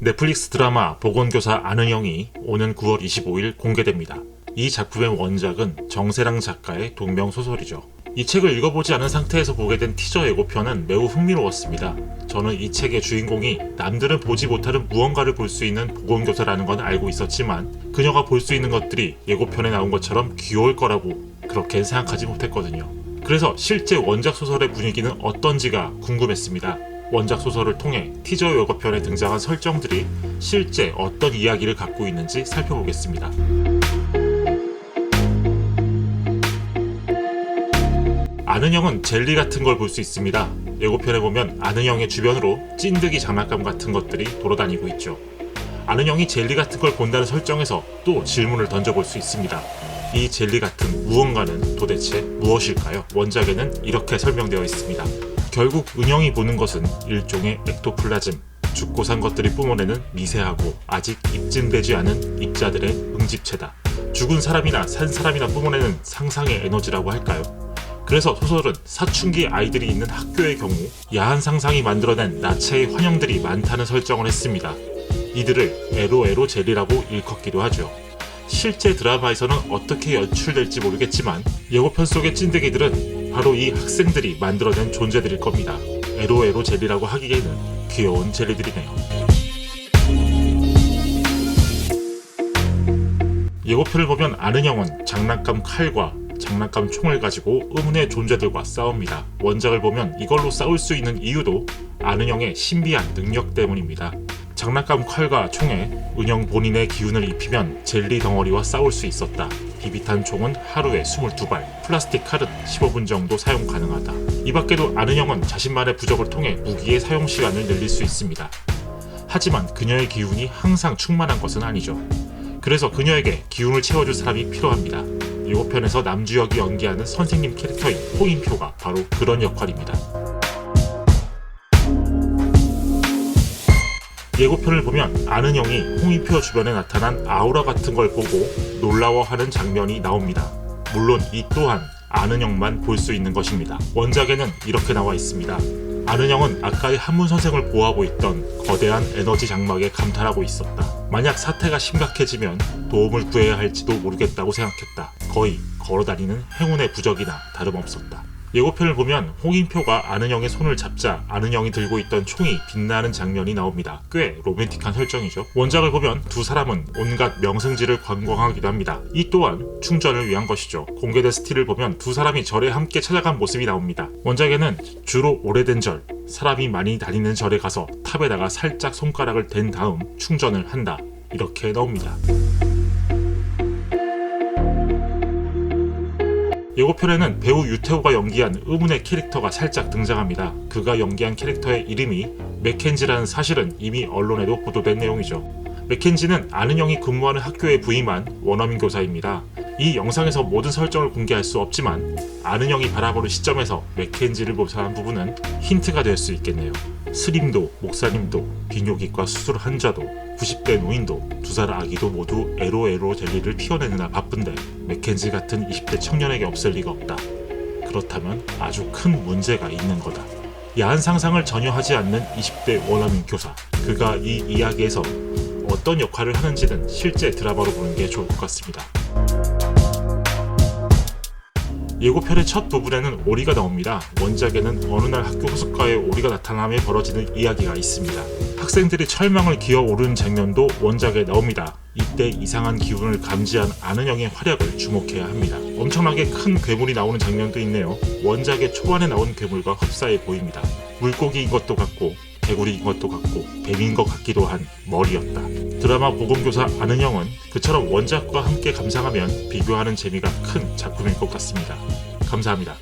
넷플릭스 드라마 보건교사 아는형이 오는 9월 25일 공개됩니다. 이 작품의 원작은 정세랑 작가의 동명소설이죠. 이 책을 읽어보지 않은 상태에서 보게 된 티저 예고편은 매우 흥미로웠습니다. 저는 이 책의 주인공이 남들은 보지 못하는 무언가를 볼 수 있는 보건교사라는 건 알고 있었지만 그녀가 볼 수 있는 것들이 예고편에 나온 것처럼 귀여울 거라고 그렇게 생각하지 못했거든요. 그래서 실제 원작 소설의 분위기는 어떤지가 궁금했습니다. 원작 소설을 통해 티저 예고편에 등장한 설정들이 실제 어떤 이야기를 갖고 있는지 살펴보겠습니다. 아는형은 젤리 같은 걸 볼 수 있습니다. 예고편에 보면 아는형의 주변으로 찐득이 장난감 같은 것들이 돌아다니고 있죠. 아는형이 젤리 같은 걸 본다는 설정에서 또 질문을 던져볼 수 있습니다. 이 젤리 같은 무언가는 도대체 무엇일까요? 원작에는 이렇게 설명되어 있습니다. 결국 은형이 보는 것은 일종의 액토플라즘, 죽고 산 것들이 뿜어내는 미세하고 아직 입증되지 않은 입자들의 응집체다. 죽은 사람이나 산 사람이나 뿜어내는 상상의 에너지라고 할까요? 그래서 소설은 사춘기 아이들이 있는 학교의 경우 야한 상상이 만들어낸 나체의 환영들이 많다는 설정을 했습니다. 이들을 에로에로 젤리라고 일컫기도 하죠. 실제 드라마에서는 어떻게 연출될지 모르겠지만 예고편 속의 찐득이들은 바로 이 학생들이 만들어낸 존재들일 겁니다. 에로에로 젤리라고 하기에는 귀여운 젤리들이네요. 예고편을 보면 아는형은 장난감 칼과 장난감 총을 가지고 의문의 존재들과 싸웁니다. 원작을 보면 이걸로 싸울 수 있는 이유도 아는형의 신비한 능력 때문입니다. 장난감 칼과 총에 은형 본인의 기운을 입히면 젤리 덩어리와 싸울 수 있었다. 비비탄 총은 하루에 22발, 플라스틱 칼은 15분 정도 사용 가능하다. 이 밖에도 아는형은 자신만의 부적을 통해 무기의 사용 시간을 늘릴 수 있습니다. 하지만 그녀의 기운이 항상 충만한 것은 아니죠. 그래서 그녀에게 기운을 채워줄 사람이 필요합니다. 예고편에서 남주혁이 연기하는 선생님 캐릭터인 홍인표가 바로 그런 역할입니다. 예고편을 보면 아는형이 홍인표 주변에 나타난 아우라 같은 걸 보고 놀라워하는 장면이 나옵니다. 물론 이 또한 아는형만 볼 수 있는 것입니다. 원작에는 이렇게 나와 있습니다. 아는형은 아까의 한문 선생을 보호하고 있던 거대한 에너지 장막에 감탄하고 있었다. 만약 사태가 심각해지면 도움을 구해야 할지도 모르겠다고 생각했다. 거의 걸어다니는 행운의 부적이나 다름없었다. 예고편을 보면 홍인표가 아는형의 손을 잡자 아는형이 들고 있던 총이 빛나는 장면이 나옵니다. 꽤 로맨틱한 설정이죠. 원작을 보면 두 사람은 온갖 명승지를 관광하기도 합니다. 이 또한 충전을 위한 것이죠. 공개된 스틸을 보면 두 사람이 절에 함께 찾아간 모습이 나옵니다. 원작에는 주로 오래된 절, 사람이 많이 다니는 절에 가서 탑에다가 살짝 손가락을 댄 다음 충전을 한다. 이렇게 나옵니다. 예고편에는 배우 유태호가 연기한 의문의 캐릭터가 살짝 등장합니다. 그가 연기한 캐릭터의 이름이 맥켄지라는 사실은 이미 언론에도 보도된 내용이죠. 맥켄지는 아는형이 근무하는 학교에 부임한 원어민 교사입니다. 이 영상에서 모든 설정을 공개할 수 없지만 아는형이 바라보는 시점에서 맥켄지를 묘사한 부분은 힌트가 될 수 있겠네요. 스님도, 목사님도, 비뇨기과 수술 환자도, 90대 노인도, 2살 아기도 모두 에로에로 젤리를 피워내느라 바쁜데 맥켄지 같은 20대 청년에게 없을 리가 없다. 그렇다면 아주 큰 문제가 있는 거다. 야한 상상을 전혀 하지 않는 20대 원어민 교사. 그가 이 이야기에서 어떤 역할을 하는지는 실제 드라마로 보는 게 좋을 것 같습니다. 예고편의 첫 부분에는 오리가 나옵니다. 원작에는 어느 날 학교 호숫가에 오리가 나타나며 벌어지는 이야기가 있습니다. 학생들이 철망을 기어오르는 장면도 원작에 나옵니다. 이때 이상한 기운을 감지한 아는형의 활약을 주목해야 합니다. 엄청나게 큰 괴물이 나오는 장면도 있네요. 원작의 초반에 나온 괴물과 흡사해 보입니다. 물고기인 것도 같고 개구리인 것도 같고 뱀인 것 같기도 한 머리였다. 드라마 보건교사 아는형은 그처럼 원작과 함께 감상하면 비교하는 재미가 큰 작품일 것 같습니다. 감사합니다.